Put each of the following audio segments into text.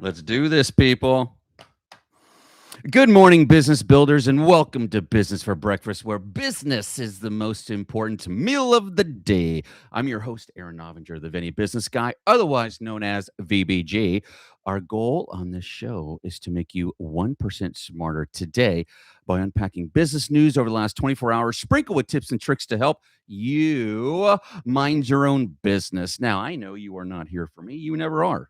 Let's do this, people. Good morning, business builders, and welcome to Business for Breakfast, where business is the most important meal of the day. I'm your host, Aaron Novinger, the Venti Business Guy, otherwise known as VBG. Our goal on this show is to make you 1% smarter today by unpacking business news over the last 24 hours, sprinkle with tips and tricks to help you mind your own business. Now, I know you are not here for me. You never are.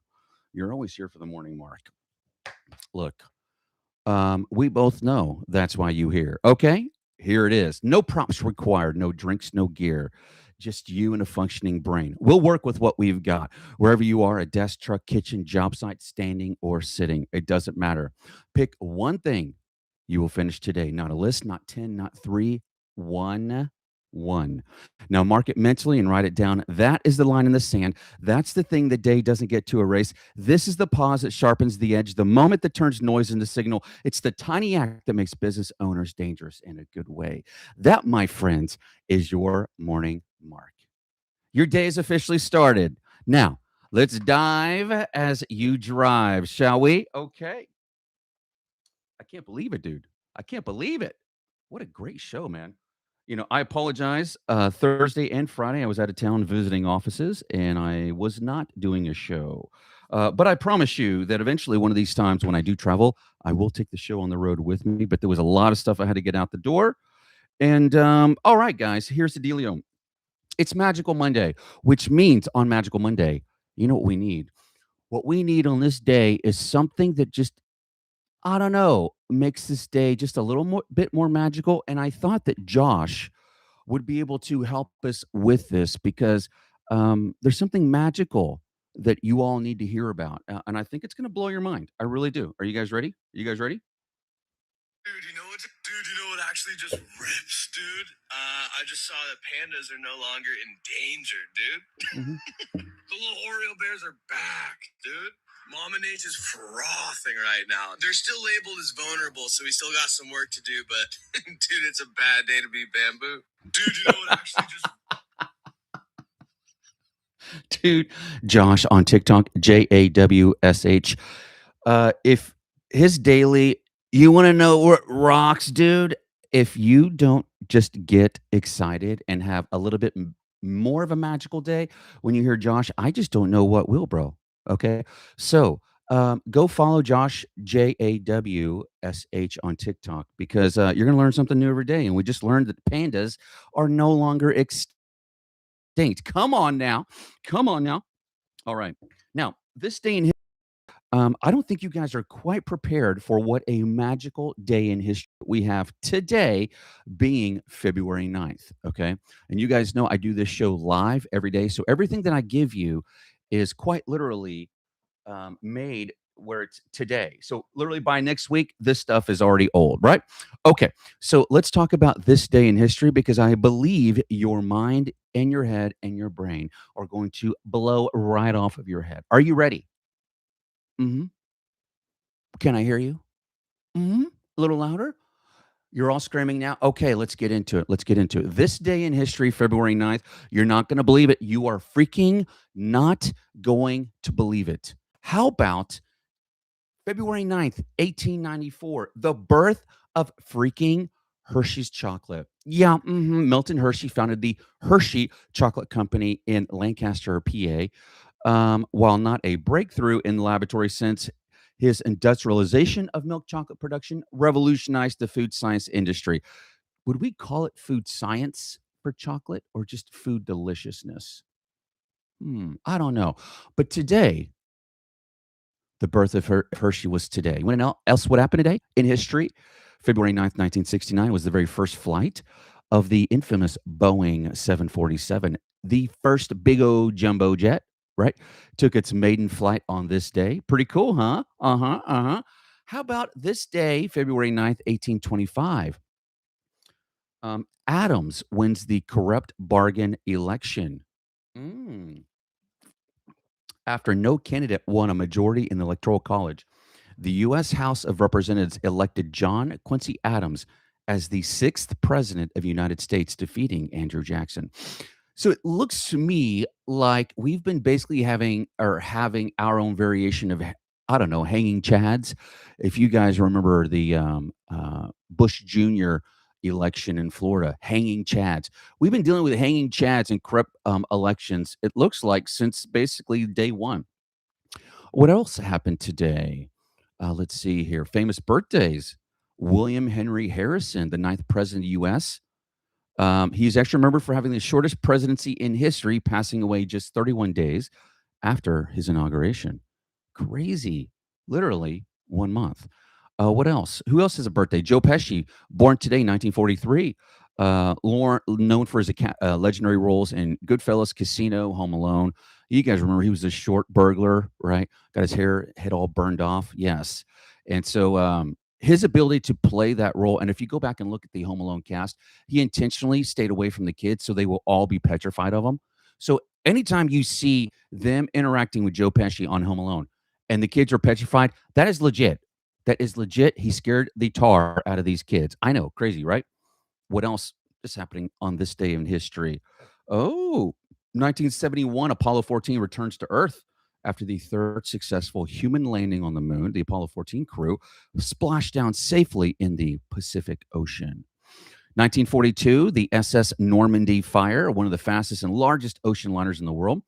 You're always here for the morning mark. Look, we both know that's why you here. Okay, here it is. No props required, no drinks, no gear. Just you and a functioning brain. We'll work with what we've got. Wherever you are, a desk, truck, kitchen, job site, standing or sitting, it doesn't matter. Pick one thing you will finish today. Not a list, not 10, not three, one. Now mark it mentally and write it down. That is the line in the sand. That's the thing the day doesn't get to erase. This is the pause that sharpens the edge, the moment that turns noise into signal. It's the tiny act that makes business owners dangerous in a good way. That, my friends, is your morning mark. Your day is officially started. Now, let's dive as you drive, shall we? Okay. I can't believe it, dude. I can't believe it. What a great show, man. I apologize. Thursday and Friday, I was out of town visiting offices, and I was not doing a show. But I promise you that eventually, one of these times when I do travel, I will take the show on the road with me. But there was a lot of stuff I had to get out the door. And all right, guys, here's the dealio. It's Magical Monday, which means on Magical Monday, you know what we need? What we need on this day is something that just I don't know, makes this day just a little more bit more magical. And I thought that Josh would be able to help us with this because there's something magical that you all need to hear about. And I think it's going to blow your mind. I really do. Are you guys ready? Are you guys ready? Dude, you know what actually just rips, dude? I just saw that pandas are no longer endangered, dude. Mhm. The little Oreo bears are back, dude. Mama Nature's frothing right now. They're still labeled as vulnerable, so we still got some work to do, but dude, it's a bad day to be bamboo. Dude, you know what actually just Dude, Josh on TikTok, JAWSH. If his daily, you want to know what rocks, dude? If you don't just get excited and have a little bit more of a magical day when you hear Josh, I just don't know what will, bro. Okay. So go follow Josh, JAWSH on TikTok because you're going to learn something new every day. And we just learned that pandas are no longer extinct. Come on now. Come on now. All right. Now, this day in I don't think you guys are quite prepared for what a magical day in history we have today being February 9th. Okay. And you guys know I do this show live every day. So everything that I give you is quite literally made where it's today. So literally by next week, this stuff is already old, right? Okay. So let's talk about this day in history because I believe your mind and your head and your brain are going to blow right off of your head. Are you ready? Hmm. Can I hear you? Mhm. A little louder? You're all screaming now? Okay, let's get into it. Let's get into it. This day in history, February 9th, you're not going to believe it. You are freaking not going to believe it. How about February 9th, 1894, the birth of freaking Hershey's chocolate? Yeah, Milton Hershey founded the Hershey Chocolate Company in Lancaster, PA. While not a breakthrough in the laboratory sense, his industrialization of milk chocolate production revolutionized the food science industry. Would we call it food science for chocolate or just food deliciousness? I don't know. But today, the birth of Hershey was today. You want to know else what happened today in history? February 9th, 1969 was the very first flight of the infamous Boeing 747, the first big old jumbo jet, right? Took its maiden flight on this day. Pretty cool, huh? Uh-huh. How about this day, February 9th, 1825? Adams wins the corrupt bargain election. Mm. After no candidate won a majority in the Electoral College, the U.S. House of Representatives elected John Quincy Adams as the sixth president of the United States, defeating Andrew Jackson. So it looks to me like we've been basically having our own variation of I don't know, hanging chads. If you guys remember the Bush Jr. election in Florida, hanging chads. We've been dealing with hanging chads and corrupt elections, it looks like, since basically day one. What else happened today? Let's see here. Famous birthdays. William Henry Harrison, the ninth president of the U.S. He's actually remembered for having the shortest presidency in history, passing away just 31 days after his inauguration. Crazy. Literally 1 month. What else? Who else has a birthday? Joe Pesci, born today, 1943. Known for his legendary roles in Goodfellas, Casino, Home Alone. You guys remember he was a short burglar, right? Got his head all burned off. Yes. And so his ability to play that role, and if you go back and look at the Home Alone cast, he intentionally stayed away from the kids so they will all be petrified of him. So anytime you see them interacting with Joe Pesci on Home Alone and the kids are petrified, that is legit. That is legit. He scared the tar out of these kids. I know, crazy, right? What else is happening on this day in history? Oh, 1971, Apollo 14 returns to Earth after the third successful human landing on the moon. The Apollo 14 crew splashed down safely in the Pacific Ocean. 1942, the SS Normandy fire, one of the fastest and largest ocean liners in the world.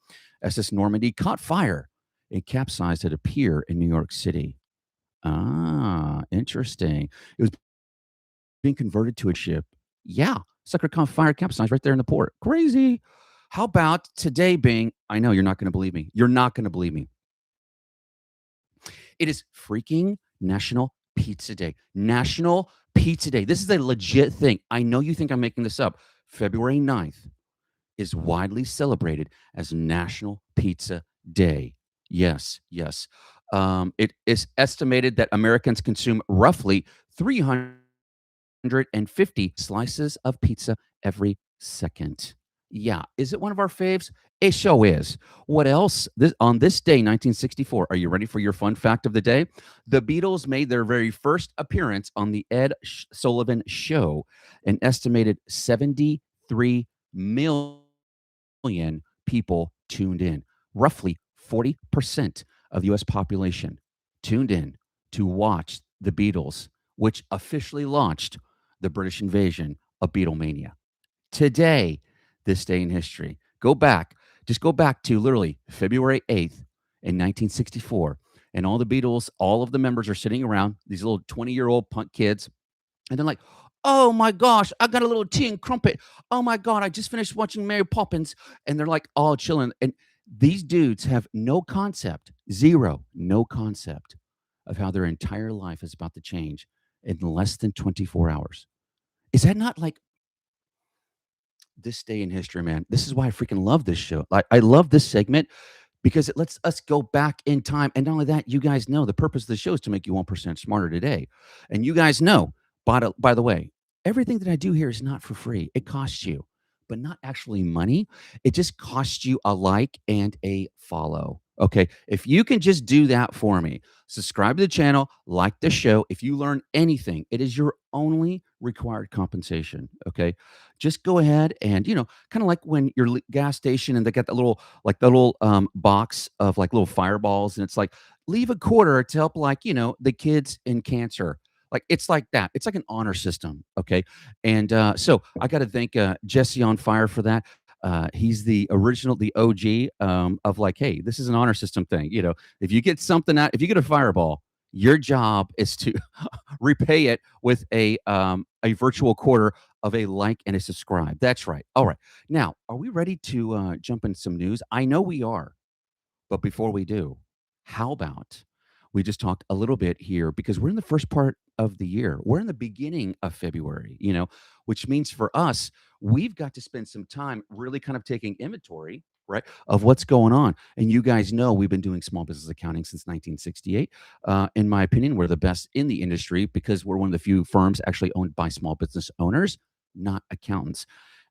SS Normandy caught fire and capsized at a pier in New York City. Ah, interesting. It was being converted to a ship. Yeah, sucker caught fire, capsized right there in the port. Crazy. How about today being, I know you're not going to believe me. You're not going to believe me. It is freaking National Pizza Day. National Pizza Day. This is a legit thing. I know you think I'm making this up. February 9th is widely celebrated as National Pizza Day. Yes, yes. It is estimated that Americans consume roughly 350 slices of pizza every second. Yeah. Is it one of our faves? It sure is. What else? On this day, 1964, are you ready for your fun fact of the day? The Beatles made their very first appearance on the Ed Sullivan Show. An estimated 73 million people tuned in. Roughly 40% of the US population tuned in to watch the Beatles, which officially launched the British invasion of Beatlemania. Today, this day in history, just go back to literally February 8th in 1964. And all the Beatles, all of the members are sitting around, these little 20-year-old punk kids, and they're like, oh my gosh, I got a little tea and crumpet. Oh my God, I just finished watching Mary Poppins. And they're like all chilling. And these dudes have no concept, zero, no concept of how their entire life is about to change in less than 24 hours. Is that not like this day in history, man? This is why I freaking love this show. Like, I love this segment because it lets us go back in time. And not only that, you guys know the purpose of the show is to make you 1% smarter today. And you guys know, by the way, everything that I do here is not for free. It costs you, but not actually money. It just costs you a like and a follow. Okay. If you can just do that for me, subscribe to the channel, like the show. If you learn anything, it is your only required compensation. Okay. Just go ahead and, kind of like when you're gas station and they got that little, box of like little fireballs. And it's like, leave a quarter to help, like, the kids in cancer. Like, it's like that. It's like an honor system. Okay. And so I got to thank Jesse on Fire for that. He's the original, the OG of like, hey, this is an honor system thing. If you get something out, if you get a fireball, your job is to repay it with a virtual quarter of a like and a subscribe. That's right. All right. Now, are we ready to jump in some news? I know we are. But before we do, how about we just talk a little bit here because we're in the first part of the year. We're in the beginning of February, which means for us, we've got to spend some time really kind of taking inventory, right, of what's going on. And you guys know we've been doing small business accounting since 1968. In my opinion, we're the best in the industry because we're one of the few firms actually owned by small business owners, not accountants.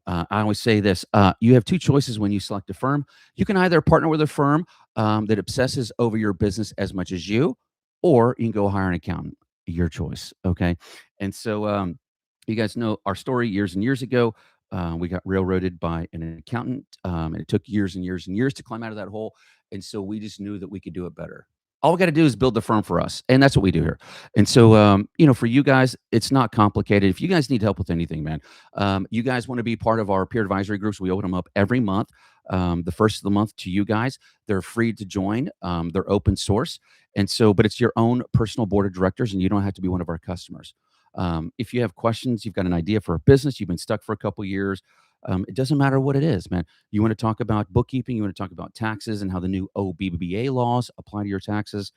I always say this, you have two choices when you select a firm. You can either partner with a firm that obsesses over your business as much as you, or you can go hire an accountant. Your choice, okay? And so you guys know our story years and years ago. We got railroaded by an accountant, and it took years and years and years to climb out of that hole. And so we just knew that we could do it better. All we got to do is build the firm for us, and that's what we do here. And so, for you guys, it's not complicated. If you guys need help with anything, man, you guys want to be part of our peer advisory groups, we open them up every month. The first of the month to you guys, they're free to join. They're open source, and so, but it's your own personal board of directors, and you don't have to be one of our customers. If you have questions, you've got an idea for a business, you've been stuck for a couple years. It doesn't matter what it is, man. You want to talk about bookkeeping, you want to talk about taxes and how the new OBBBA laws apply to your taxes.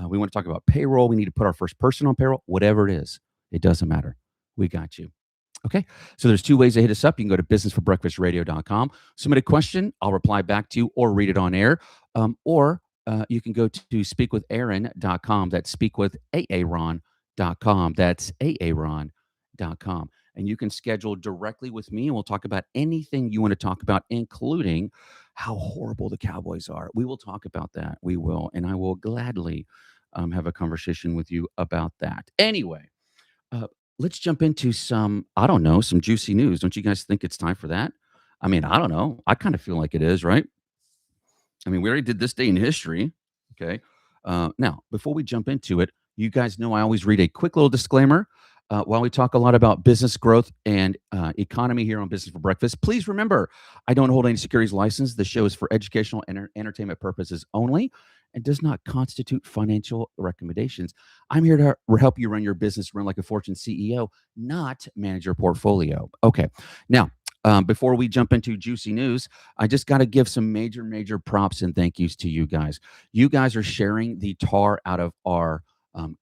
We want to talk about payroll. We need to put our first person on payroll. Whatever it is, it doesn't matter. We got you. Okay. So there's two ways to hit us up. You can go to businessforbreakfastradio.com, submit a question. I'll reply back to you or read it on air. Or you can go to speakwithaaron.com. That's speakwithaaron.com. That's aaron.com. And you can schedule directly with me, and we'll talk about anything you want to talk about, including how horrible the Cowboys are. We will talk about that. We will. And I will gladly have a conversation with you about that. Anyway, let's jump into some juicy news. Don't you guys think it's time for that? I mean, I don't know. I kind of feel like it is, right? I mean, we already did this day in history. Okay. Now, before we jump into it, you guys know I always read a quick little disclaimer. While we talk a lot about business growth and economy here on Business for Breakfast, please remember I don't hold any securities license. The show is for educational and entertainment purposes only and does not constitute financial recommendations. I'm here to help you run your business, run like a Fortune CEO, not manage your portfolio. Okay. Now, before we jump into juicy news, I just got to give some major props and thank yous to you guys. You guys are sharing the tar out of our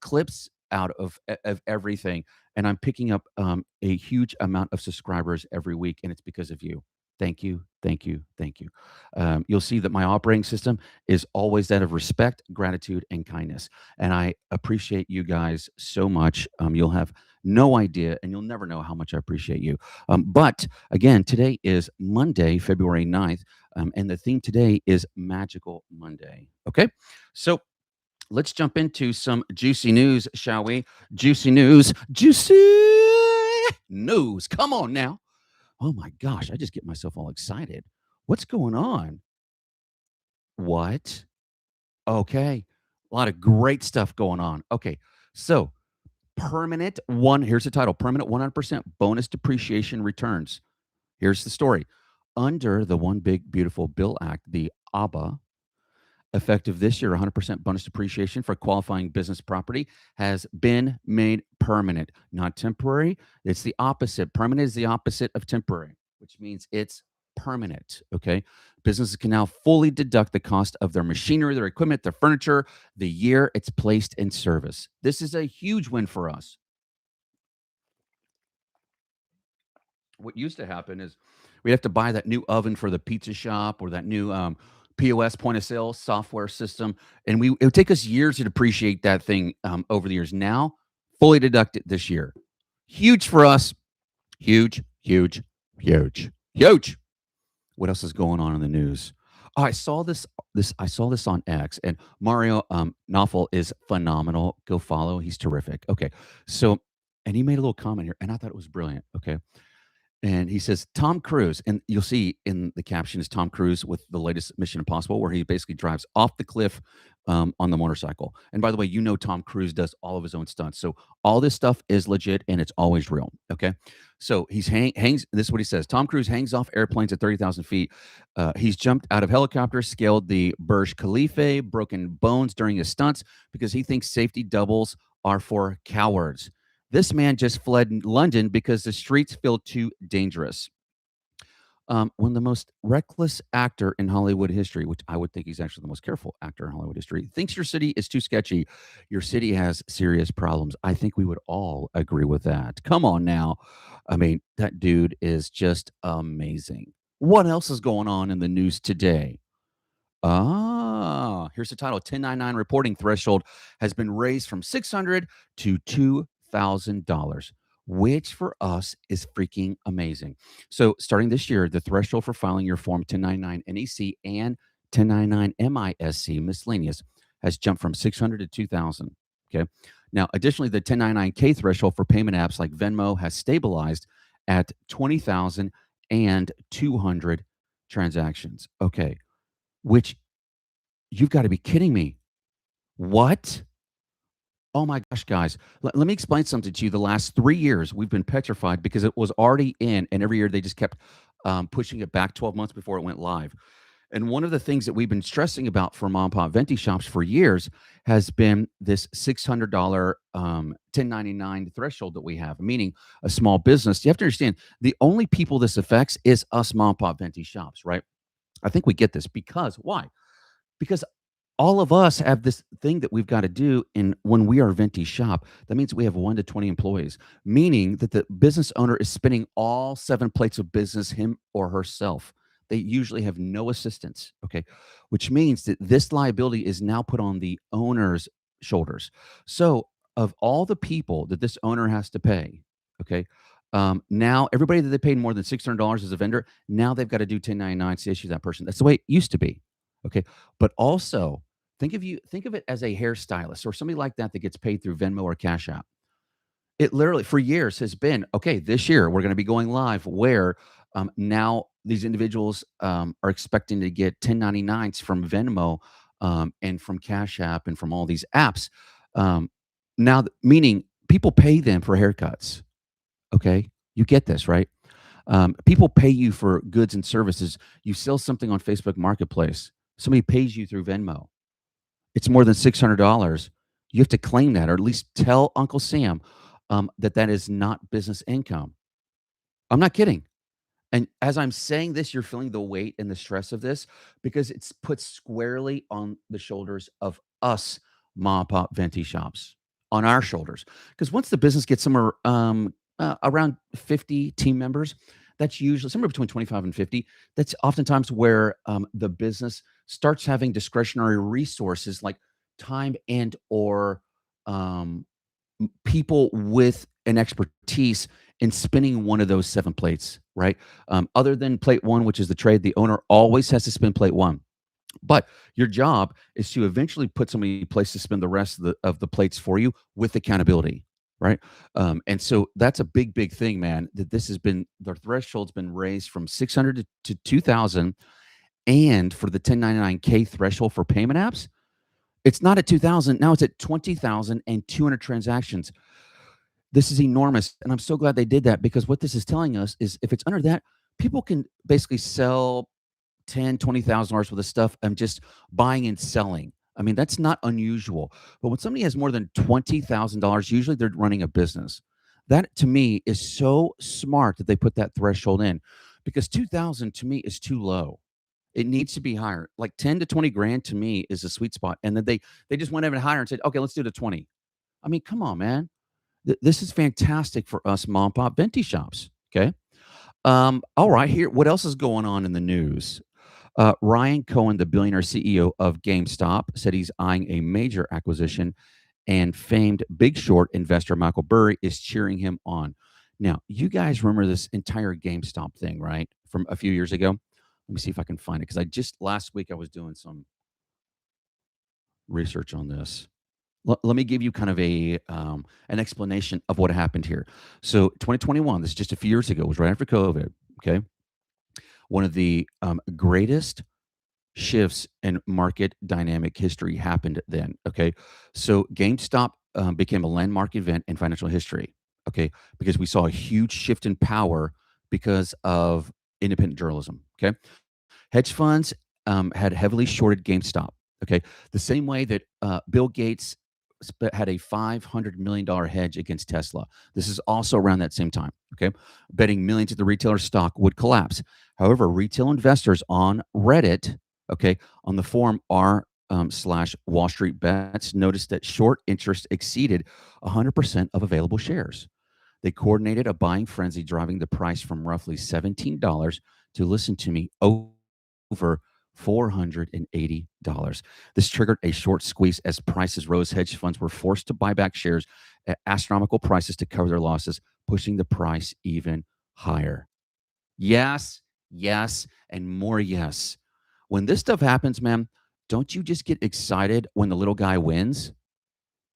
clips, out of everything, and I'm picking up a huge amount of subscribers every week, and it's because of you. Thank you. You'll see that my operating system is always that of respect, gratitude, and kindness, and I appreciate you guys so much. You'll have no idea, and you'll never know how much I appreciate you. But again, today is Monday, February 9th, and the theme today is Magical Monday. Okay, so let's jump into some juicy news, shall we? Juicy news. Come on now. Oh my gosh, I just get myself all excited. What's going on? What? Okay. A lot of great stuff going on. Okay. So, here's the title, permanent 100% bonus depreciation returns. Here's the story. Under the One Big Beautiful Bill Act, the OBBBA, effective this year, 100% bonus depreciation for qualifying business property has been made permanent, not temporary. It's the opposite. Permanent is the opposite of temporary, which means it's permanent. Okay. Businesses can now fully deduct the cost of their machinery, their equipment, their furniture, the year it's placed in service. This is a huge win for us. What used to happen is we'd have to buy that new oven for the pizza shop or that new POS point of sale software system, and it would take us years to depreciate that thing over the years. Now, fully deducted this year. Huge for us. Huge. What else is going on in the news? Oh, I saw this on X, and Mario Knopfel is phenomenal. Go follow. He's terrific. Okay. So, and he made a little comment here, and I thought it was brilliant. Okay. And he says, Tom Cruise, and you'll see in the caption is Tom Cruise with the latest Mission Impossible, where he basically drives off the cliff on the motorcycle. And by the way, Tom Cruise does all of his own stunts. So all this stuff is legit and it's always real. Okay. So hangs, this is what he says. Tom Cruise hangs off airplanes at 30,000 feet. He's jumped out of helicopters, scaled the Burj Khalifa, broken bones during his stunts because he thinks safety doubles are for cowards. This man just fled London because the streets feel too dangerous. When the most reckless actor in Hollywood history, which I would think he's actually the most careful actor in Hollywood history, thinks your city is too sketchy, your city has serious problems. I think we would all agree with that. Come on now. I mean, that dude is just amazing. What else is going on in the news today? Here's the title. 1099 reporting threshold has been raised from $600 to $2,000, which for us is freaking amazing. So starting this year, the threshold for filing your Form 1099 NEC and 1099 MISC miscellaneous has jumped from 600 to 2,000. Okay. Now, additionally, the 1099K threshold for payment apps like Venmo has stabilized at 20,000 and 200 transactions. Okay. Which you've got to be kidding me. What? Oh my gosh, guys. Let me explain something to you. The last 3 years, we've been petrified because it was already in, and every year they just kept pushing it back 12 months before it went live. And one of the things that we've been stressing about for mom and pop venti shops for years has been this $600 1099 threshold that we have, meaning a small business. You have to understand the only people this affects is us mom and pop venti shops, right? I think we get this because why? Because all of us have this thing that we've got to do. And when we are Venti Shop, that means we have 1 to 20 employees, meaning that the business owner is spinning all 7 plates of business, him or herself. They usually have no assistance. Okay. Which means that this liability is now put on the owner's shoulders. So, of all the people that this owner has to pay, okay, now everybody that they paid more than $600 as a vendor, now they've got to do 1099s to issue that person. That's the way it used to be. Okay. But also, think of it as a hairstylist or somebody like that that gets paid through Venmo or Cash App. It literally for years has been okay. This year we're going to be going live where now these individuals are expecting to get 1099s from Venmo and from Cash App and from all these apps. Um, now, meaning people pay them for haircuts. Okay, you get this, right? People pay you for goods and services. You sell something on Facebook Marketplace. Somebody pays you through Venmo. It's more than $600. You have to claim that, or at least tell Uncle Sam that that is not business income. I'm not kidding. And as I'm saying this, you're feeling the weight and the stress of this because it's put squarely on the shoulders of us mom and pop venti shops, on our shoulders. Because once the business gets somewhere around 50 team members, that's usually somewhere between 25 and 50. That's oftentimes where the business starts having discretionary resources like time and or um, people with an expertise in spinning one of those 7 plates, right? Other than plate one, which is the trade, the owner always has to spin plate one. But your job is to eventually put somebody in place to spin the rest of the plates for you with accountability, right? And so that's a big, big thing, man. That this has been the threshold's been raised from 600 to 2,000, and for the 1099K threshold for payment apps, it's not at 2,000 now; it's at 20,200 transactions. This is enormous, and I'm so glad they did that because what this is telling us is if it's under that, people can basically sell 10, $20,000 worth of stuff and just buying and selling. I mean, that's not unusual. But when somebody has more than $20,000, usually they're running a business. That to me is so smart that they put that threshold in because 2,000 to me is too low. It needs to be higher. Like 10 to 20 grand to me is a sweet spot. And then they just went even higher and said, okay, let's do the 20. I mean, come on, man. This is fantastic for us mom and pop venti shops. Okay. All right, here. What else is going on in the news? Ryan Cohen, the billionaire CEO of GameStop, said he's eyeing a major acquisition, and famed Big Short investor Michael Burry is cheering him on. Now, you guys remember this entire GameStop thing, right? From a few years ago. Let me see if I can find it because I just last week I was doing some research on this. Let me give you kind of a an explanation of what happened here. So, 2021, this is just a few years ago, it was right after COVID. Okay, one of the greatest shifts in market dynamic history happened then. Okay. So GameStop became a landmark event in financial history. Okay. Because we saw a huge shift in power because of independent journalism. Okay. Hedge funds had heavily shorted GameStop. Okay. The same way that Bill Gates had a $500 million hedge against Tesla. This is also around that same time. Okay. Betting millions that the retailer's stock would collapse. However, retail investors on Reddit, okay, on the forum r/ Wall Street Bets, noticed that short interest exceeded 100% of available shares. They coordinated a buying frenzy, driving the price from roughly $17 to, listen to me, over $480. This triggered a short squeeze as prices rose. Hedge funds were forced to buy back shares at astronomical prices to cover their losses, pushing the price even higher. Yes, yes, and more yes. When this stuff happens, man, don't you just get excited when the little guy wins?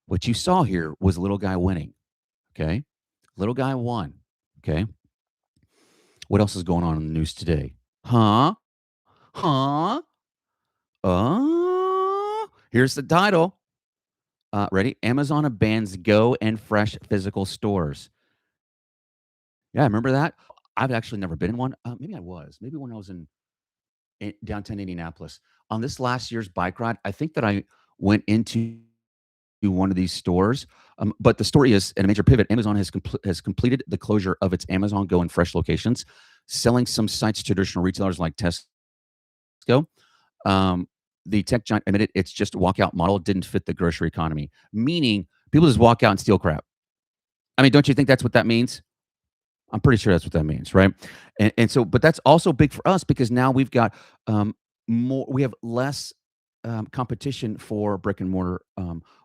What you saw here was a little guy winning. Okay. Little guy won. Okay. What else is going on in the news today? Huh? Huh? Here's the title. Ready? Amazon abandons Go and Fresh physical stores. Yeah, remember that? I've actually never been in one. Maybe I was. Maybe when I was in downtown Indianapolis on this last year's bike ride. I think that I went into one of these stores. But the story is, in a major pivot, Amazon has completed the closure of its Amazon Go and Fresh locations, selling some sites to traditional retailers like Tesco. Um, the tech giant admitted its just walkout model didn't fit the grocery economy, meaning people just walk out and steal crap. I mean, don't you think that's what that means? I'm pretty sure that's what that means, right? And so, but that's also big for us because now we've got um, we have less competition for brick and mortar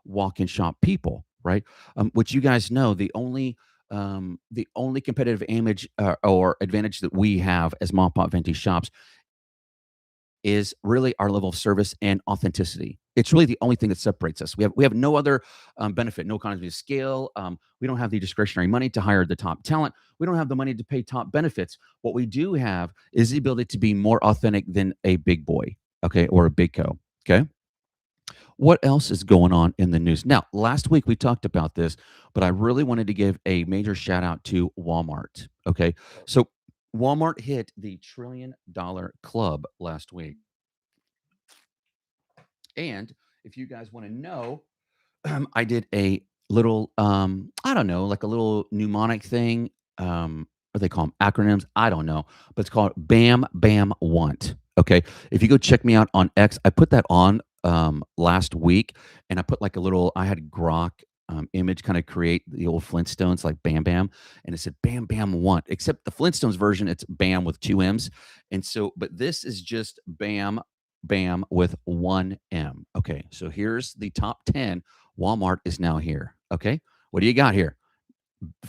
walk-in shop people, right? Which you guys know, the only competitive image or advantage that we have as mom pop Venti shops is really our level of service and authenticity. It's really the only thing that separates us. We have no other benefit, no economy of scale. We don't have the discretionary money to hire the top talent. We don't have the money to pay top benefits. What we do have is the ability to be more authentic than a big boy, okay, or a big co. Okay. What else is going on in the news? Now, last week we talked about this, but I really wanted to give a major shout out to Walmart. Okay. So Walmart hit the $1 trillion club last week. And if you guys want to know, I did a little, I don't know, like a little mnemonic thing. What they call them acronyms. I don't know, but it's called BAM BAM Want. Okay. If you go check me out on X, I put that on last week, and I put like a little. I had Grok image kind of create the old Flintstones like Bam Bam, and it said Bam Bam Want. Except the Flintstones version, it's Bam with two M's, and so but this is just Bam Bam with one M. Okay, so here's the top 10. Walmart is now here. Okay, what do you got here?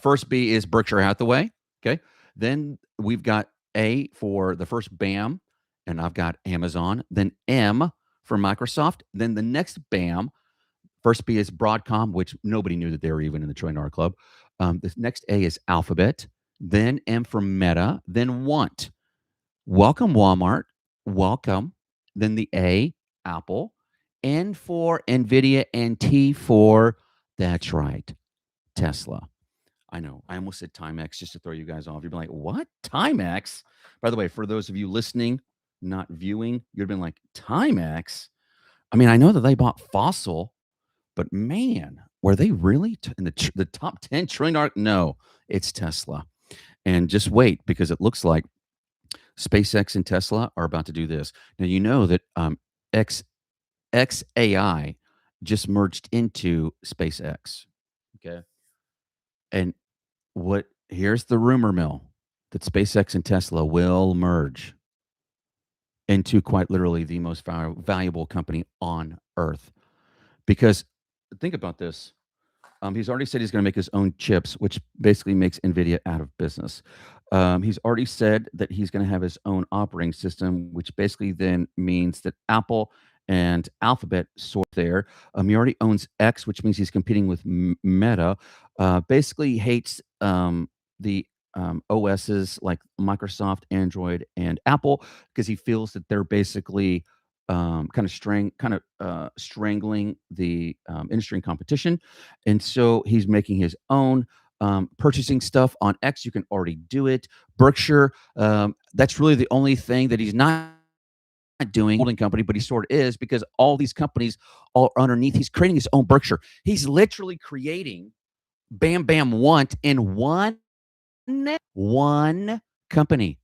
First B is Berkshire Hathaway. Okay, then we've got A for the first BAM, and I've got Amazon. Then M for Microsoft. Then the next BAM, first B is Broadcom, which nobody knew that they were even in the Trillion Dollar Club. The next A is Alphabet. Then M for Meta. Then Want. Welcome, Walmart. Welcome. Then the A, Apple. N for NVIDIA. And T for, that's right, Tesla. I know. I almost said Timex just to throw you guys off. You'd be like, what? Timex? By the way, for those of you listening, not viewing, you'd have been like, Timex? I mean, I know that they bought Fossil, but man, were they really in the top 10 trillion dollar? No, it's Tesla. And just wait, because it looks like SpaceX and Tesla are about to do this. Now, you know that X, XAI just merged into SpaceX. Okay. And here's the rumor mill that SpaceX and Tesla will merge into quite literally the most valuable company on earth. Because think about this. He's already said he's going to make his own chips, which basically makes NVIDIA out of business. He's already said that he's going to have his own operating system, which basically then means that Apple and Alphabet sort there. He already owns X, which means he's competing with Meta. Basically hates the OSs like Microsoft, Android, and Apple because he feels that they're basically kind of strangling the industry and competition, and so he's making his own. Purchasing stuff on X, you can already do it. Berkshire, that's really the only thing that he's not doing holding company, but he sort of is because all these companies are underneath. He's creating his own Berkshire. He's literally creating Bam Bam Want in one company.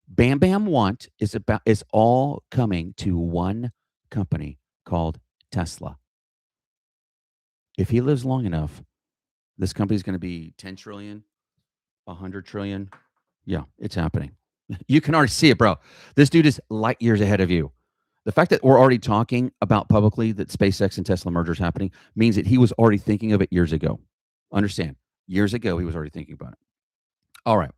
Bam Bam Want is all coming to one company called Tesla. If he lives long enough, this company is going to be 10 trillion, 100 trillion. Yeah, it's happening. You can already see it, bro. This dude is light years ahead of you. The fact that we're already talking about publicly that SpaceX and Tesla merger is happening means that he was already thinking of it years ago. Understand? Years ago, he was already thinking about it. All right.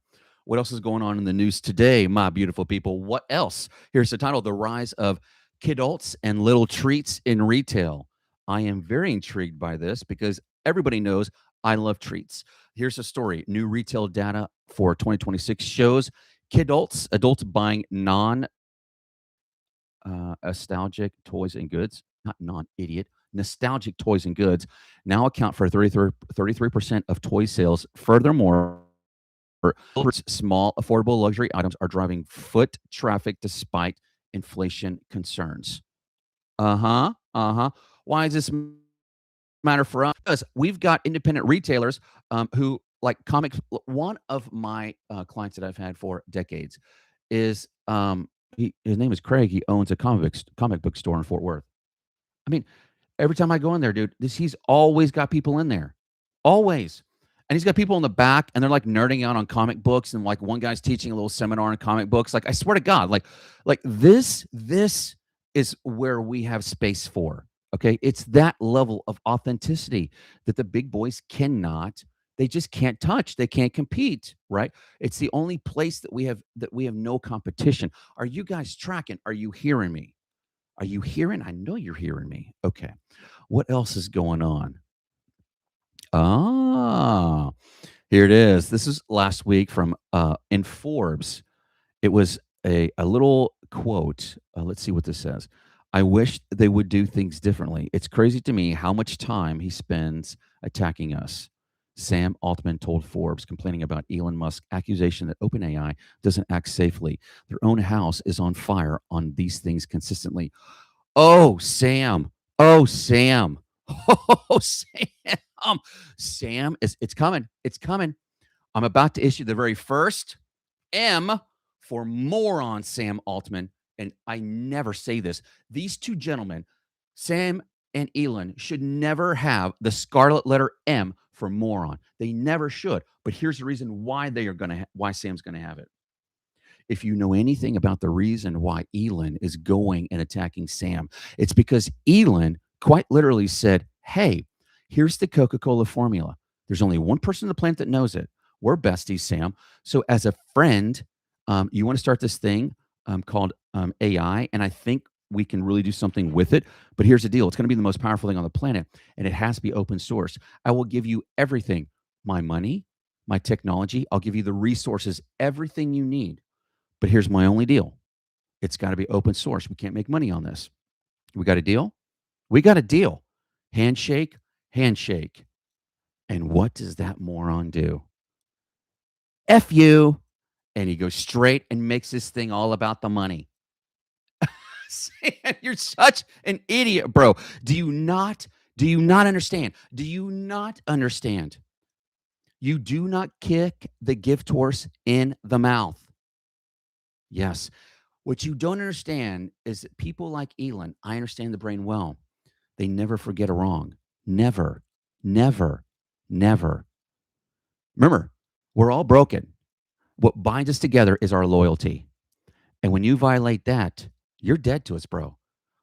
What else is going on in the news today, my beautiful people? What else? Here's the title: The Rise of Kidults and Little Treats in Retail. I am very intrigued by this because everybody knows I love treats. Here's a story. New retail data for 2026 shows adults buying non nostalgic toys and goods, not non-idiot, nostalgic toys and goods now account for 33% of toy sales. Furthermore, small, affordable luxury items are driving foot traffic despite inflation concerns. Uh-huh. Uh-huh. Why does this matter for us? Because we've got independent retailers who like comics. One of my clients that I've had for decades is his name is Craig. He owns a comic book store in Fort Worth. I mean, every time I go in there, dude, he's always got people in there. Always. And he's got people in the back and they're like nerding out on comic books, and like one guy's teaching a little seminar on comic books. Like, I swear to God, like this is where we have space for. Okay. It's that level of authenticity that the big boys they just can't touch. They can't compete, right? It's the only place that we have no competition. Are you guys tracking? Are you hearing me? Are you hearing? I know you're hearing me. Okay. What else is going on? Ah, here it is. This is last week from in Forbes. It was a little quote. Let's see what this says. I wish they would do things differently. It's crazy to me how much time he spends attacking us. Sam Altman told Forbes, complaining about Elon Musk's accusation that OpenAI doesn't act safely. Their own house is on fire on these things consistently. Oh, Sam. Oh, Sam. Oh, Sam. Sam, it's coming. It's coming. I'm about to issue the very first M for moron, Sam Altman. And I never say this. These two gentlemen, Sam and Elon, should never have the scarlet letter M for moron. They never should. But here's the reason why why Sam's going to have it. If you know anything about the reason why Elon is going and attacking Sam, it's because Elon quite literally said, hey, here's the Coca-Cola formula. There's only one person on the planet that knows it. We're besties, Sam. So as a friend, you want to start this thing called AI, and I think we can really do something with it. But here's the deal. It's going to be the most powerful thing on the planet, and it has to be open source. I will give you everything, my money, my technology. I'll give you the resources, everything you need. But here's my only deal. It's got to be open source. We can't make money on this. We got a deal? We got a deal. Handshake, handshake. And what does that moron do? F you. And he goes straight and makes this thing all about the money. You're such an idiot, bro. Do you not understand? Do you not understand? You do not kick the gift horse in the mouth. Yes. What you don't understand is that people like Elon, I understand the brain well. They never forget a wrong. Never, never, never. Remember, we're all broken. What binds us together is our loyalty. And when you violate that, you're dead to us, bro,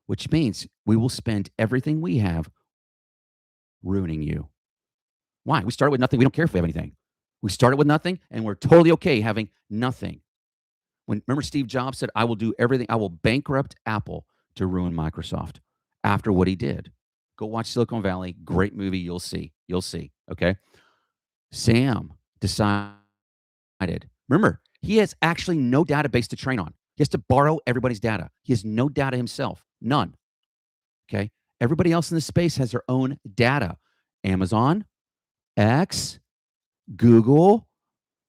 which means we will spend everything we have ruining you. Why? We started with nothing. We don't care if we have anything. We started with nothing, and we're totally okay having nothing. Remember Steve Jobs said, I will do everything. I will bankrupt Apple to ruin Microsoft after what he did. Go watch Silicon Valley. Great movie. You'll see. You'll see. Okay. Sam decided, remember, he has actually no database to train on. He has to borrow everybody's data. He has no data himself. None. Okay. Everybody else in this space has their own data. Amazon, X, Google,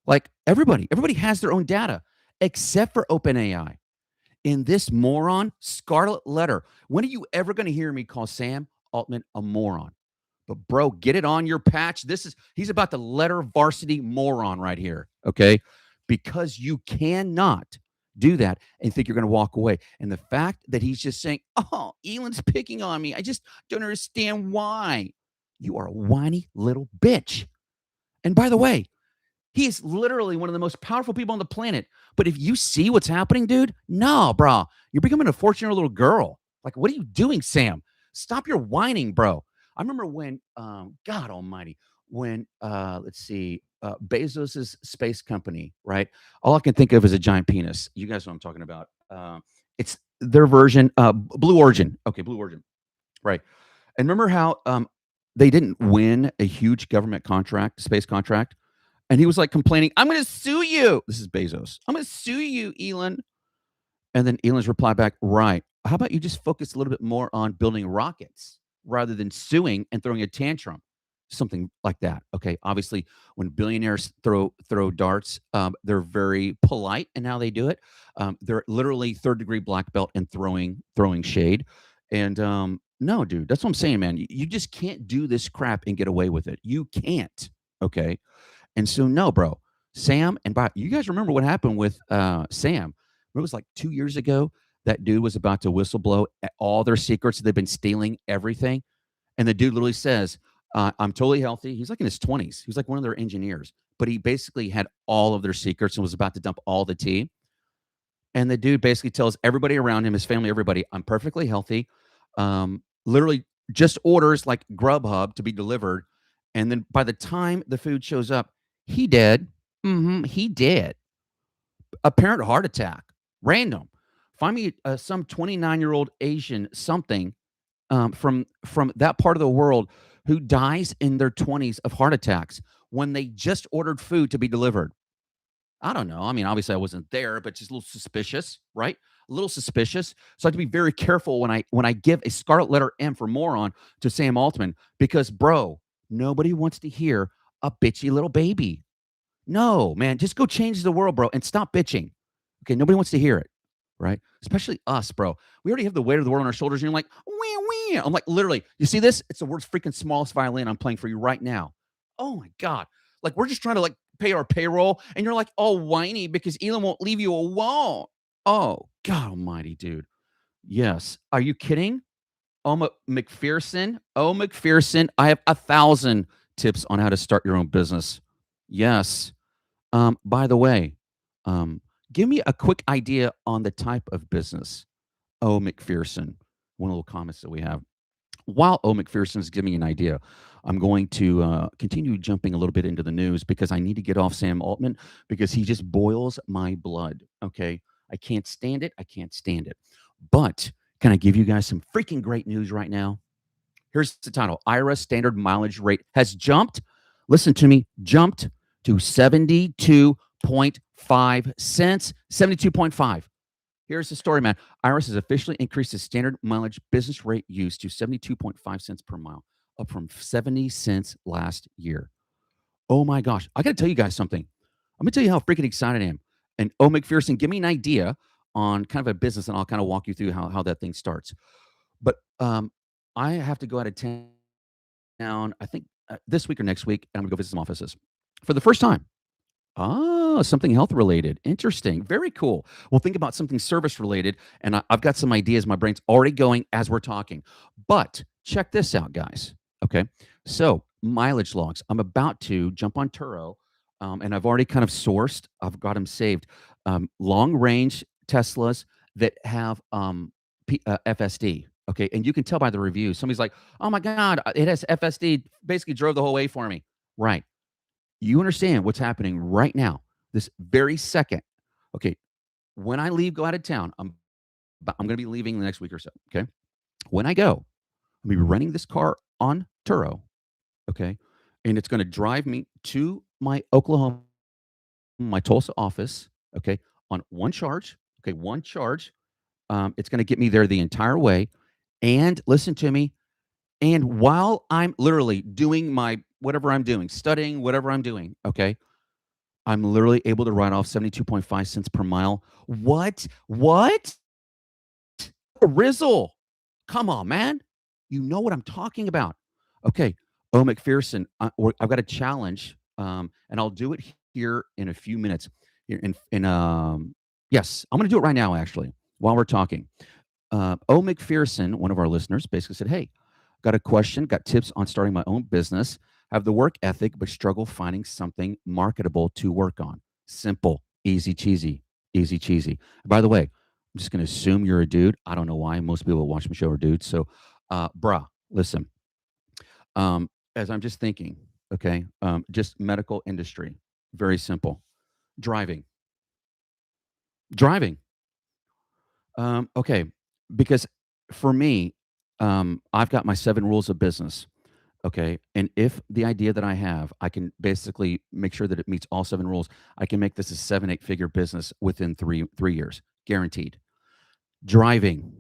like everybody has their own data except for OpenAI. In this moron scarlet letter, when are you ever going to hear me call Sam Altman a moron? But bro, get it on your patch. He's about the letter varsity moron right here. Okay. Because you cannot do that and think you're going to walk away. And the fact that he's just saying, oh, Elon's picking on me. I just don't understand why. You are a whiny little bitch. And by the way, he is literally one of the most powerful people on the planet. But if you see what's happening, dude, no, bro, you're becoming a 14-year-old little girl. Like, what are you doing, Sam? Stop your whining, bro. I remember when, God almighty, when, Bezos's space company, right? All I can think of is a giant penis. You guys know what I'm talking about. It's their version, Blue Origin. Okay, Blue Origin, right. And remember how they didn't win a huge government contract, space contract? And he was like complaining, I'm going to sue you. This is Bezos. I'm going to sue you, Elon. And then Elon's reply back, right. How about you just focus a little bit more on building rockets? rather than suing and throwing a tantrum, something like that. Okay, obviously, when billionaires throw darts, they're very polite in how they do it. They're literally third degree black belt and throwing shade. And no, dude, that's what I'm saying, man. You just can't do this crap and get away with it. You can't. Okay, and so no, bro, Sam and Bob, you guys remember what happened with Sam? It was like 2 years ago. That dude was about to whistleblow all their secrets. They've been stealing everything. And the dude literally says, I'm totally healthy. He's like in his 20s. He was like one of their engineers, but he basically had all of their secrets and was about to dump all the tea. And the dude basically tells everybody around him, his family, everybody, I'm perfectly healthy. Literally just orders like Grubhub to be delivered. And then by the time the food shows up, he dead. He dead. Apparent heart attack. Random. Find me some 29-year-old Asian something from that part of the world who dies in their 20s of heart attacks when they just ordered food to be delivered. I don't know. I mean, obviously I wasn't there, but just a little suspicious, right? A little suspicious. So I have to be very careful when I give a scarlet letter M for moron to Sam Altman because, bro, nobody wants to hear a bitchy little baby. No, man, just go change the world, bro, and stop bitching. Okay, nobody wants to hear it, right? Especially us, bro. We already have the weight of the world on our shoulders, and you're like, wee, wee. I'm like, literally, you see this? It's the world's freaking smallest violin I'm playing for you right now. Oh my God. Like, we're just trying to like pay our payroll, and you're like all whiny because Elon won't leave you alone. Oh, God almighty, dude. Yes. Are you kidding? Oh, McPherson. Oh, McPherson. I have 1,000 tips on how to start your own business. Yes. By the way, um, give me a quick idea on the type of business. O. McPherson, one of the little comments that we have. While O. McPherson is giving me an idea, I'm going to continue jumping a little bit into the news because I need to get off Sam Altman because he just boils my blood. Okay. I can't stand it. I can't stand it. But can I give you guys some freaking great news right now? Here's the title. IRS standard mileage rate has jumped. Listen to me, jumped to 72.5 cents. 72.5. Here's the story, man. IRS has officially increased the standard mileage business rate used to 72.5 cents per mile, up from 70 cents last year. Oh my gosh. I got to tell you guys something. I'm going to tell you how freaking excited I am. And oh, McPherson, give me an idea on kind of a business, and I'll kind of walk you through how that thing starts. But I have to go out of town, I think this week or next week, and I'm going to go visit some offices for the first time. Oh, something health related. Interesting. Very cool. Well, think about something service related. And I've got some ideas. My brain's already going as we're talking. But check this out, guys. Okay. So, mileage logs. I'm about to jump on Turo, and I've already kind of sourced, I've got them saved. Long range Teslas that have FSD. Okay. And you can tell by the reviews. Somebody's like, oh my God, it has FSD, basically drove the whole way for me. Right. You understand what's happening right now, this very second. Okay, when I leave, go out of town, I'm going to be leaving the next week or so. Okay, when I go, I'm going to be renting this car on Turo. Okay, and it's going to drive me to my Oklahoma, my Tulsa office. Okay, on one charge. Okay, one charge. It's going to get me there the entire way. And listen to me. And while I'm literally doing my whatever I'm doing, studying, whatever I'm doing, okay, I'm literally able to write off 72.5 cents per mile. What? What? Rizzle. Come on, man. You know what I'm talking about. Okay. Oh, McPherson, I've got a challenge, and I'll do it here in a few minutes. Yes, I'm going to do it right now, actually, while we're talking. O. McPherson, one of our listeners, basically said, hey, got a question, got tips on starting my own business, have the work ethic, but struggle finding something marketable to work on. Simple, easy cheesy, easy cheesy. By the way, I'm just going to assume you're a dude. I don't know why. Most people that watch my show are dudes. So, brah, listen. As I'm just thinking, okay, just medical industry, very simple. Driving. Driving. Okay, because for me, I've got my 7 rules of business. Okay. And if the idea that I have, I can basically make sure that it meets all 7 rules, I can make this a 7, 8 figure business within three years, guaranteed. Driving.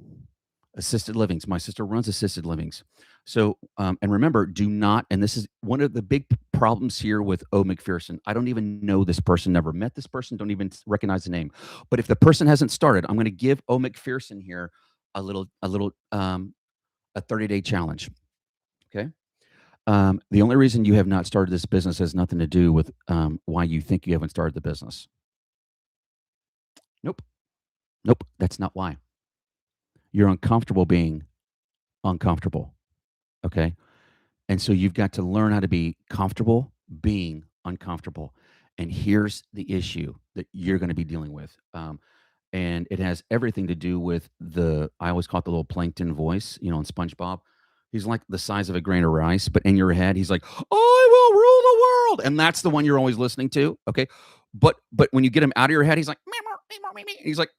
Assisted livings. My sister runs assisted livings. So, and remember, do not, and this is one of the big problems here with O. McPherson. I don't even know this person, never met this person, don't even recognize the name. But if the person hasn't started, I'm going to give O. McPherson here a 30-day challenge. Okay. The only reason you have not started this business has nothing to do with why you think you haven't started the business. Nope. Nope. That's not why. You're uncomfortable being uncomfortable. Okay. And so you've got to learn how to be comfortable being uncomfortable. And here's the issue that you're going to be dealing with. And it has everything to do with I always call it the little plankton voice, in SpongeBob. He's like the size of a grain of rice, but in your head, he's like, I will rule the world. And that's the one you're always listening to. Okay. But when you get him out of your head, he's like, he's like,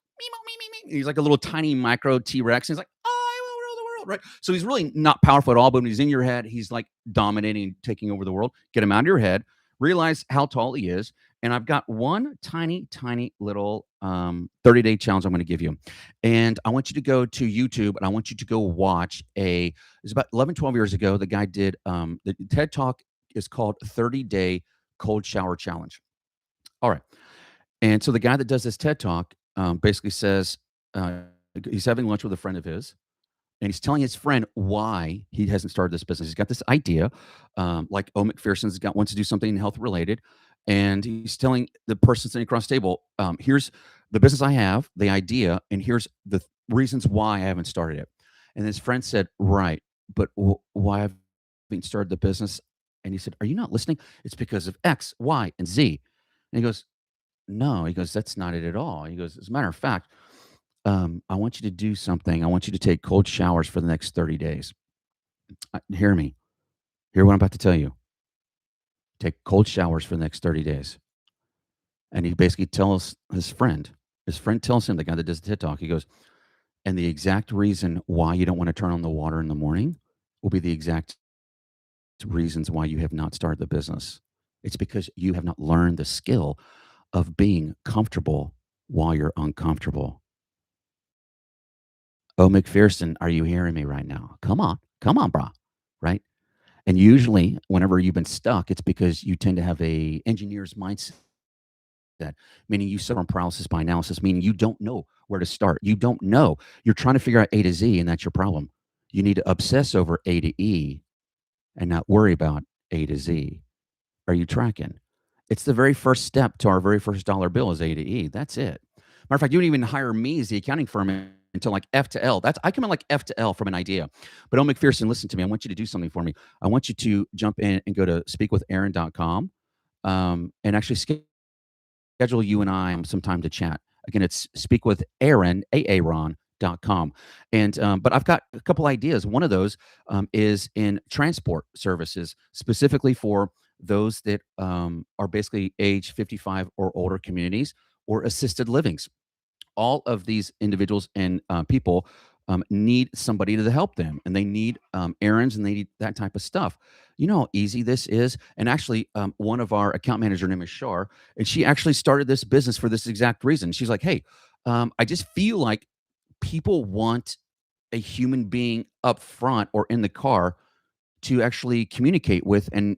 he's like a little tiny micro T-Rex. He's like, I will rule the world. Right. So he's really not powerful at all. But when he's in your head, he's like dominating, taking over the world. Get him out of your head. Realize how tall he is. And I've got one tiny, tiny little 30-day challenge I'm going to give you. And I want you to go to YouTube and I want you to go watch it's about 11, 12 years ago. The guy did, the TED Talk is called 30-Day Cold Shower Challenge. All right. And so the guy that does this TED Talk basically says he's having lunch with a friend of his. And he's telling his friend why he hasn't started this business. He's got this idea, like O. McPherson's wants to do something health related, and he's telling the person sitting across the table, "Here's the business I have, the idea, and here's the reasons why I haven't started it." And his friend said, "Right, but why haven't you started the business?" And he said, "Are you not listening? It's because of X, Y, and Z." And he goes, "No," he goes, "That's not it at all." He goes, "As a matter of fact, I want you to do something. I want you to take cold showers for the next 30 days. Hear me. Hear what I'm about to tell you. Take cold showers for the next 30 days." And he basically tells his friend tells him, the guy that does the TED Talk, he goes, "And the exact reason why you don't want to turn on the water in the morning will be the exact reasons why you have not started the business. It's because you have not learned the skill of being comfortable while you're uncomfortable." Oh, McPherson, are you hearing me right now? Come on, brah, right? And usually, whenever you've been stuck, it's because you tend to have a engineer's mindset, meaning you suffer from paralysis by analysis, meaning you don't know where to start. You don't know. You're trying to figure out A to Z, and that's your problem. You need to obsess over A to E and not worry about A to Z. Are you tracking? It's the very first step to our very first dollar bill is A to E. That's it. Matter of fact, you wouldn't even hire me as the accounting firm until like F to L. I come in like F to L from an idea. But McPherson, listen to me. I want you to do something for me. I want you to jump in and go to speakwithaaron.com and actually schedule you and I some time to chat. Again, it's speakwithaaron.com. And but I've got a couple ideas. One of those is in transport services, specifically for those that are basically age 55 or older communities or assisted livings. All of these individuals and people need somebody to help them, and they need errands, and they need that type of stuff. You know how easy this is. And actually, one of our account manager, name is Shar, and she actually started this business for this exact reason. She's like, "Hey, I just feel like people want a human being up front or in the car to actually communicate with and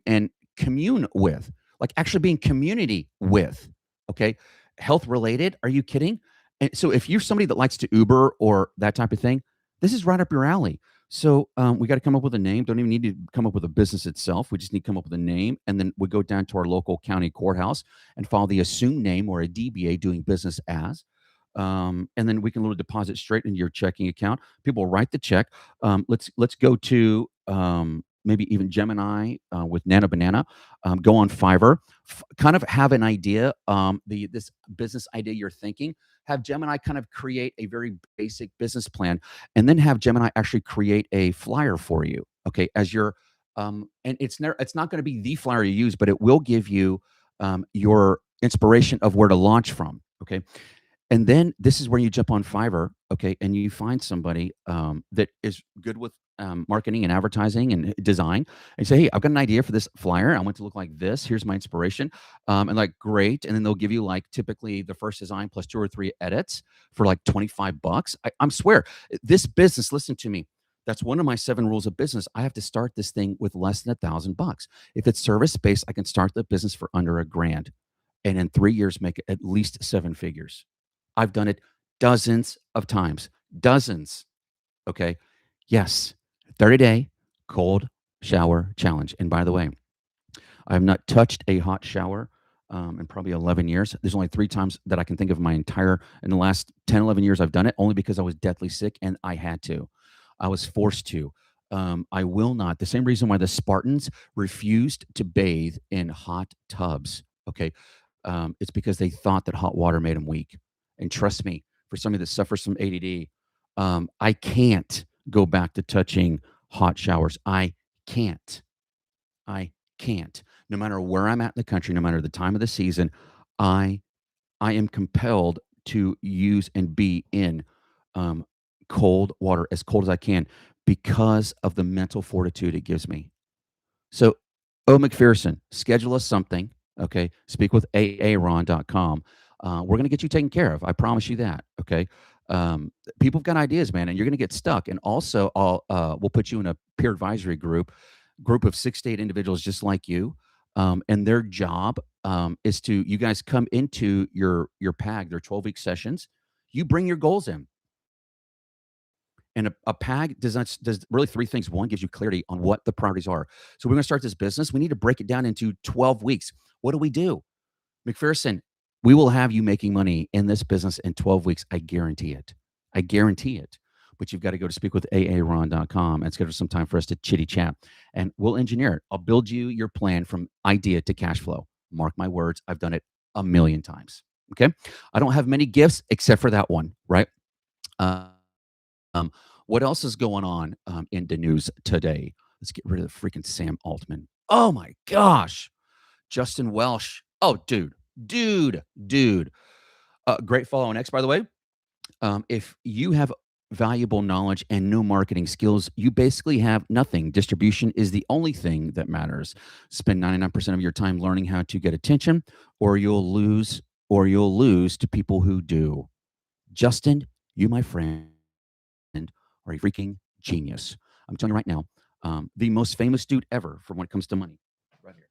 commune with, like actually being community with." Okay. Health related. Are you kidding? And so if you're somebody that likes to Uber or that type of thing, this is right up your alley. So we got to come up with a name. Don't even need to come up with a business itself. We just need to come up with a name. And then we go down to our local county courthouse and file the assumed name or a DBA, doing business as. And then we can little deposit straight into your checking account. People write the check. Let's go to maybe even Gemini with Nana Banana. Go on Fiverr. Kind of have an idea. This business idea you're thinking. Have Gemini kind of create a very basic business plan, and then have Gemini actually create a flyer for you. Okay, as your and it's not going to be the flyer you use, but it will give you your inspiration of where to launch from. Okay, And then this is where you jump on Fiverr, okay, and you find somebody that is good with marketing and advertising and design, and say, "Hey, I've got an idea for this flyer. I want it to look like this. Here's my inspiration." And like, great. And then they'll give you like typically the first design plus 2 or 3 edits for like $25. I'm swear this business. Listen to me. That's one of my 7 rules of business. I have to start this thing with less than $1,000. If it's service based, I can start the business for under $1,000, and in 3 years make at least 7 figures. I've done it dozens of times, dozens. Okay. Yes. 30-day cold shower challenge. And by the way, I have not touched a hot shower in probably 11 years. There's only 3 times that I can think of in the last 10, 11 years I've done it, only because I was deathly sick and I had to. I was forced to. I will not. The same reason why the Spartans refused to bathe in hot tubs. Okay. It's because they thought that hot water made them weak. And trust me, for somebody that suffers from ADD, I can't go back to touching hot showers. I can't. I can't. No matter where I'm at in the country, no matter the time of the season, I I am compelled to use and be in um, cold water as cold as I can because of the mental fortitude it gives me. So, O. McPherson, schedule us something. Okay. Speak with aaron.com. We're going to get you taken care of. I promise you that. Okay. People have got ideas, man, and you're going to get stuck. And also, we'll put you in a peer advisory group of 6 to 8 individuals just like you. And their job is to, you guys come into your PAG, their 12-week sessions. You bring your goals in. And a PAG does really 3 things. One, gives you clarity on what the priorities are. So we're going to start this business. We need to break it down into 12 weeks. What do we do? McPherson, we will have you making money in this business in 12 weeks. I guarantee it. I guarantee it. But you've got to go to speakwithaaron.com and schedule some time for us to chitty chat. And we'll engineer it. I'll build you your plan from idea to cash flow. Mark my words. I've done it a million times. Okay. I don't have many gifts except for that one, right? Um, what else is going on in the news today? Let's get rid of the freaking Sam Altman. Oh my gosh. Justin Welsh. Oh, dude. Great follow on X, by the way. If you have valuable knowledge and no marketing skills, you basically have nothing. Distribution is the only thing that matters. Spend 99% of your time learning how to get attention, or you'll lose, to people who do. Justin, you, my friend, are a freaking genius. I'm telling you right now, the most famous dude ever for when it comes to money. Right here.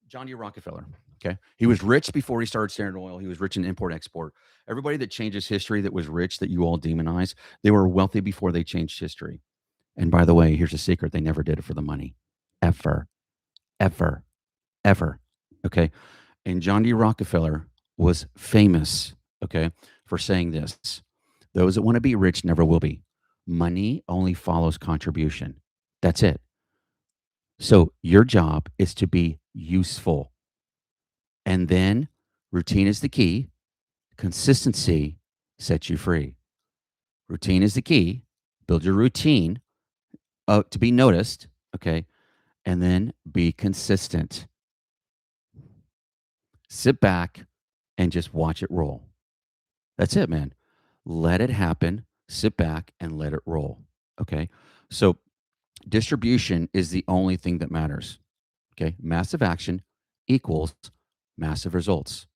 John D. Rockefeller. Okay. He was rich before he started Standard Oil. He was rich in import export. Everybody that changes history that was rich that you all demonize, they were wealthy before they changed history. And by the way, here's a secret: they never did it for the money. Ever, ever, ever. Okay. And John D. Rockefeller was famous, okay, for saying this: those that want to be rich never will be. Money only follows contribution. That's it. So your job is to be useful. And then routine is the key. Consistency sets you free. Routine is the key. Build your routine to be noticed, okay? And then be consistent. Sit back and just watch it roll. That's it, man. Let it happen. Sit back and let it roll. Okay. So distribution is the only thing that matters. Okay. Massive action equals massive results.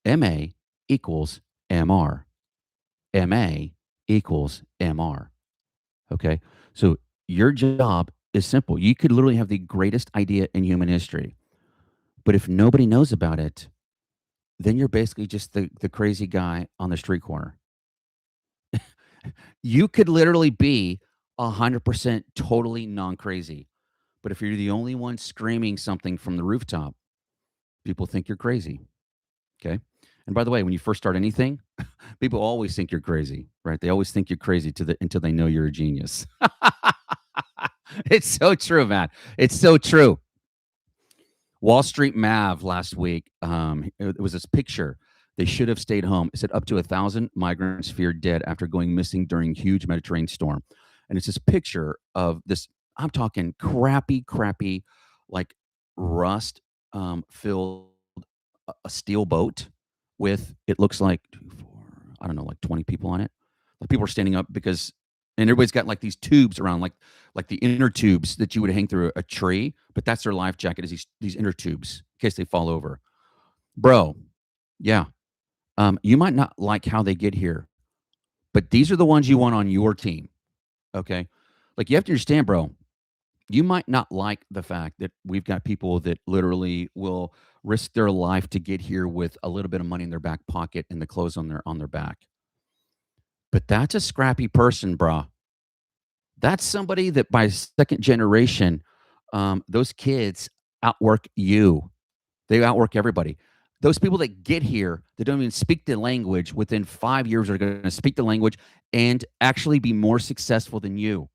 MA equals MR. MA equals MR. Okay. So your job is simple. You could literally have the greatest idea in human history, but if nobody knows about it, then you're basically just the crazy guy on the street corner. You could literally be 100% totally non-crazy. But if you're the only one screaming something from the rooftop, people think you're crazy. Okay. And by the way, when you first start anything, people always think you're crazy, right? They always think you're crazy until they know you're a genius. It's so true, man. It's so true. Wall Street Mav last week, it was this picture. They should have stayed home. It said up to 1,000 migrants feared dead after going missing during huge Mediterranean storm. And it's this picture of this, I'm talking crappy, like rust filled a steel boat with, it looks like two, four, I don't know, like 20 people on it. Like people are standing up because, and everybody's got like these tubes around, like the inner tubes that you would hang through a tree, but that's their life jacket, is these inner tubes in case they fall over. Bro, yeah. You might not like how they get here, but these are the ones you want on your team. Okay. Like you have to understand, bro, you might not like the fact that we've got people that literally will risk their life to get here with a little bit of money in their back pocket and the clothes on their back. But that's a scrappy person, bro. That's somebody that by second generation, those kids outwork you. They outwork everybody. Those people that get here that don't even speak the language within 5 years are going to speak the language and actually be more successful than you.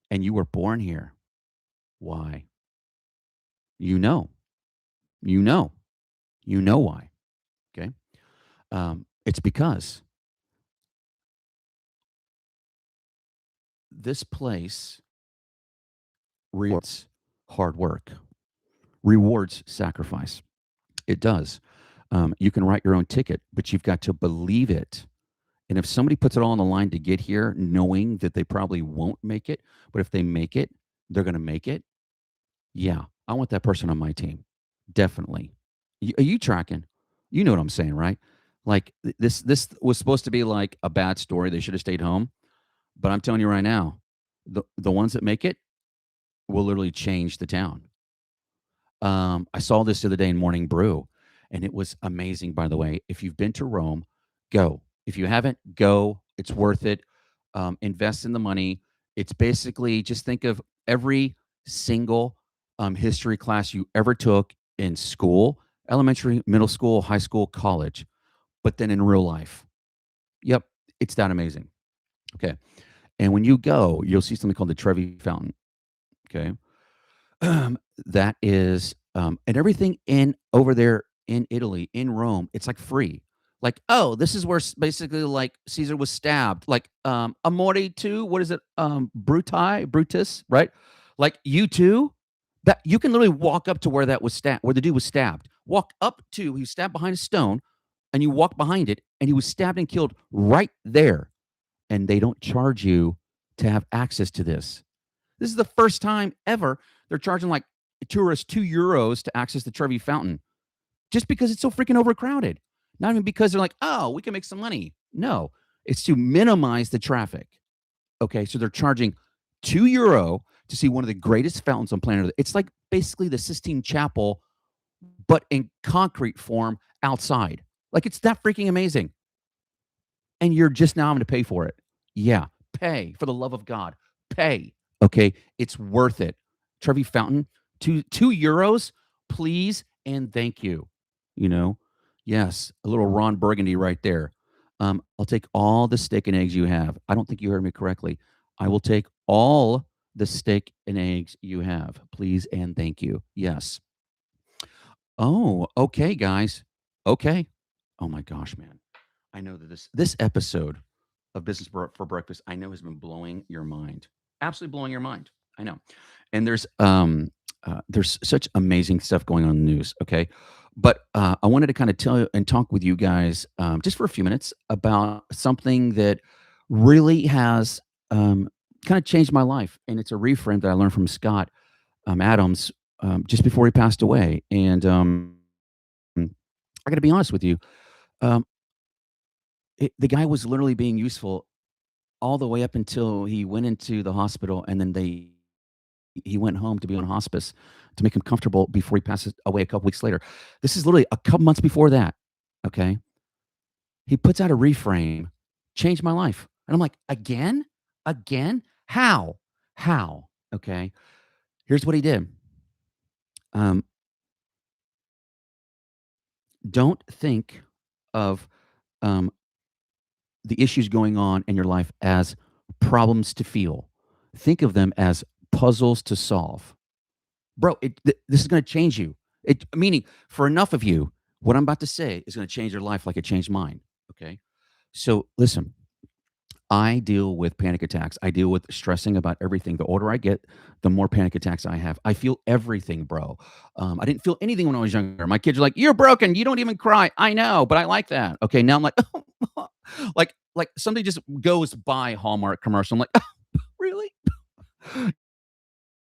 And you were born here. Why? You know. You know. You know why. Okay. It's because this place rewards hard work, rewards sacrifice. It does. You can write your own ticket, but you've got to believe it. And if somebody puts it all on the line to get here, knowing that they probably won't make it, but if they make it, they're going to make it. Yeah, I want that person on my team. Definitely. Are you tracking? You know what I'm saying, right? Like this was supposed to be like a bad story. They should have stayed home. But I'm telling you right now, the ones that make it will literally change the town. I saw this the other day in Morning Brew, and it was amazing, by the way. If you've been to Rome, go. If you haven't, go. It's worth it. Invest in the money. It's basically just think of every single history class you ever took in school, elementary, middle school, high school, college, but then in real life. Yep, it's that amazing. Okay. And when you go, you'll see something called the Trevi Fountain. Okay. That is, and everything in over there in Italy, in Rome, it's like free. Like, oh, this is where basically like Caesar was stabbed. Like, Amore too. What is it? Brutus, right? Like you too. That you can literally walk up to where that was stabbed, where the dude was stabbed. Walk up to, he was stabbed behind a stone, and you walk behind it, and he was stabbed and killed right there. And they don't charge you to have access to this. This is the first time ever they're charging like tourists €2 to access the Trevi Fountain just because it's so freaking overcrowded. Not even because they're like, oh, we can make some money. No, it's to minimize the traffic. Okay, so they're charging €2 to see one of the greatest fountains on planet Earth. It's like basically the Sistine Chapel, but in concrete form outside. Like it's that freaking amazing. And you're just now having to pay for it. Yeah, pay for the love of God. Pay. Okay, it's worth it. Trevi Fountain, €2, please and thank you. You know, yes, a little Ron Burgundy right there. I'll take all the steak and eggs you have. I don't think you heard me correctly. I will take all the steak and eggs you have, please and thank you. Yes. Oh, okay, guys. Okay. Oh my gosh, man. I know that this episode of Business for Breakfast, I know has been blowing your mind. Absolutely blowing your mind. I know. And there's such amazing stuff going on in the news, okay? But I wanted to kind of tell you and talk with you guys just for a few minutes about something that really has kind of changed my life. And it's a reframe that I learned from Scott Adams just before he passed away. And I got to be honest with you. Um, the guy was literally being useful all the way up until he went into the hospital, and then he went home to be on hospice to make him comfortable before he passes away a couple weeks later. This is literally a couple months before that. Okay. He puts out a reframe, changed my life. And I'm like, again? Again? How? How? Okay. Here's what he did. Don't think of the issues going on in your life as problems to feel. Think of them as puzzles to solve. Bro, this is going to change you. Meaning, for enough of you, what I'm about to say is going to change your life like it changed mine. Okay. So listen, I deal with panic attacks. I deal with stressing about everything. The older I get, the more panic attacks I have. I feel everything, bro. I didn't feel anything when I was younger. My kids are like, "You're broken. You don't even cry." I know, but I like that. Okay, now I'm like, like somebody just goes by Hallmark commercial. I'm like, really?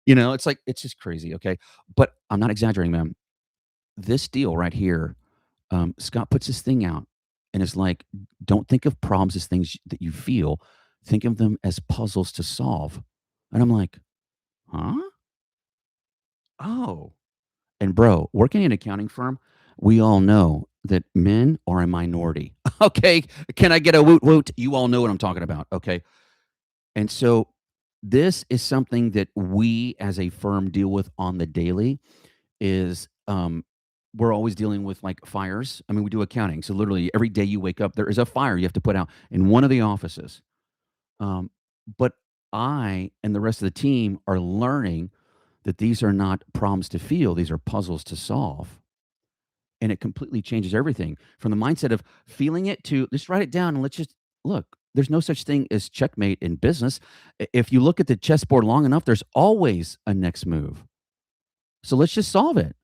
It's like it's just crazy. Okay, but I'm not exaggerating, man. This deal right here, Scott puts this thing out, and it's like, don't think of problems as things that you feel. Think of them as puzzles to solve. And I'm like, huh? Oh. And bro, working in an accounting firm, we all know that men are a minority. Okay. Can I get a woot woot? You all know what I'm talking about. Okay. And so this is something that we as a firm deal with on the daily is we're always dealing with like fires. I mean, we do accounting. So literally every day you wake up, there is a fire you have to put out in one of the offices. Um, but I and the rest of the team are learning that these are not problems to feel, these are puzzles to solve. And it completely changes everything from the mindset of feeling it to just write it down and let's just look. There's no such thing as checkmate in business. If you look at the chessboard long enough, there's always a next move. So let's just solve it.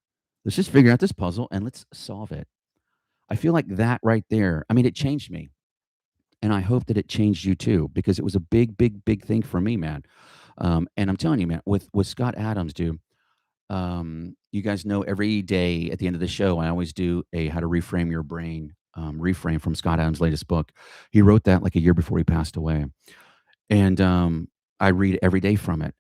Let's just figure out this puzzle and let's solve it. I feel like that right there, I mean, it changed me. And I hope that it changed you too, because it was a big, big, big thing for me, man. And I'm telling you, man, with Scott Adams, dude, you guys know every day at the end of the show, I always do a how to reframe your brain reframe from Scott Adams' latest book. He wrote that like a year before he passed away. And I read every day from it.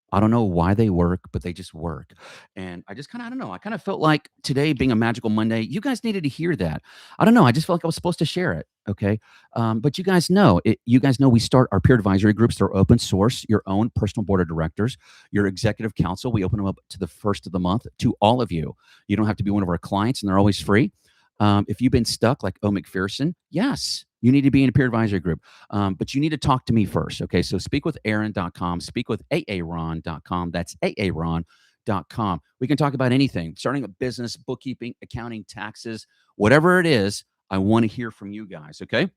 I don't know why they work, but they just work. And I just kind of, I don't know. I kind of felt like today being a magical Monday, you guys needed to hear that. I don't know. I just felt like I was supposed to share it. Okay. But you guys know we start our peer advisory groups. They're open source, your own personal board of directors, your executive council. We open them up to the first of the month to all of you. You don't have to be one of our clients and they're always free. If you've been stuck like O. McPherson, yes, you need to be in a peer advisory group. But you need to talk to me first. Okay. So speak with Aaron.com, speak with aaron.com. That's aaron.com. We can talk about anything, starting a business, bookkeeping, accounting, taxes, whatever it is. I want to hear from you guys. Okay.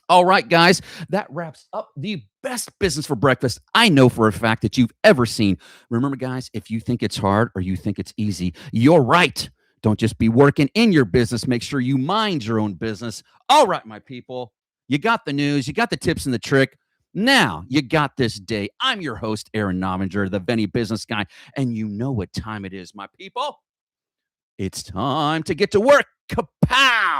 All right, guys, that wraps up the best business for breakfast I know for a fact that you've ever seen. Remember, guys, if you think it's hard or you think it's easy, you're right. Don't just be working in your business. Make sure you mind your own business. All right, my people, you got the news, you got the tips and the trick. Now you got this day. I'm your host, Aaron Novinger, the Venti Business Guy, and you know what time it is, my people. It's time to get to work. Kapow!